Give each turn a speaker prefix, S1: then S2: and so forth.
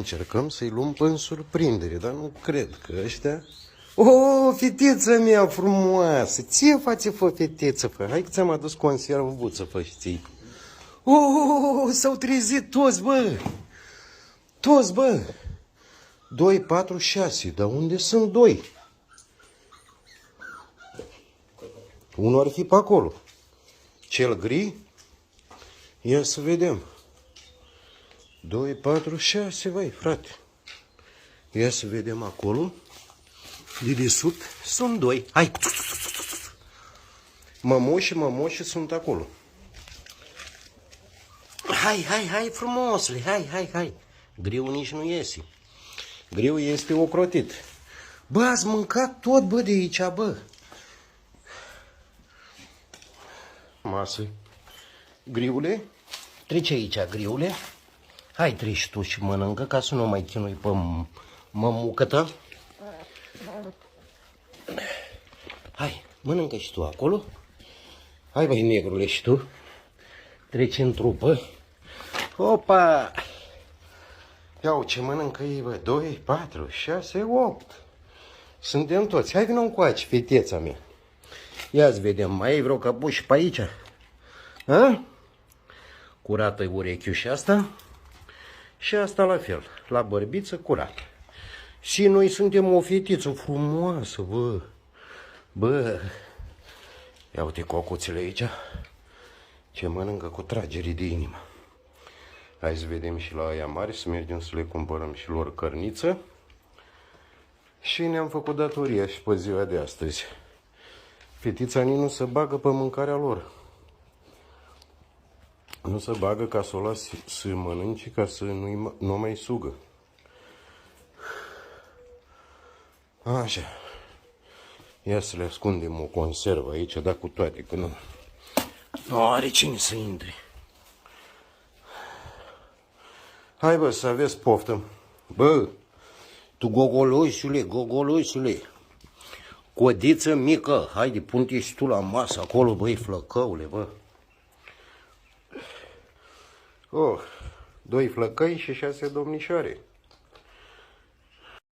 S1: Încercăm să-i luăm în surprindere, dar nu cred că ăștia... O, fetița mea frumoasă! Ce face, fă, fetiță, fă? Hai că ți-am adus conservuță, fă, știi? O, s-au trezit toți, bă! Toți, bă! 2, 4, 6, dar unde sunt 2? Unul ar fi pe acolo. Cel gri? Ia să vedem. 2, 4, 6, vai, frate. Ia să vedem acolo. De desubt sunt 2. Hai! Mămoși sunt acolo. Hai, frumosule, hai. Griul nici nu iese. Griul este ocrotit. Bă, ați mâncat tot, bă, de aici, bă. Masă. Griule, trece aici, griule. Hai, treci tu și mănâncă, ca să nu mai chinui pe mămucă ta. Hai, mănâncă și tu acolo. Hai, băi, negrule, și tu. Treci în trupă. Opa! Iau ce mănâncă ei, bă. 2, 4, 6, 8. Suntem toți. Hai, vină încoace, feteța mea. Ia-ți vedem, mai ai vreo căpuș pe aici? Ha? Curată-i urechiușa asta. Și asta la fel, la bărbiță curată. Și noi suntem o fetiță frumoasă, bă. Bă. Ia uite cocuțele aici. Ce mănâncă cu tragerii de inimă. Hai să vedem și la aia mari, să mergem să le cumpărăm și lor cărniță. Și ne-am făcut datoria și pe ziua de astăzi. Fetița nici nu se bagă pe mâncarea lor. Nu se bagă ca să o las să mănânce, ca să nu mai sugă. Așa. Ia să le ascundem o conservă aici, dar cu toate, că nu are cine să intre. Hai, bă, să aveți poftă. Bă, tu gogoloșule. Codiță mică, haide, pun-te și tu la masă acolo, băi, flăcăule, bă. Oh, 2 flăcăi și 6 domnișoare.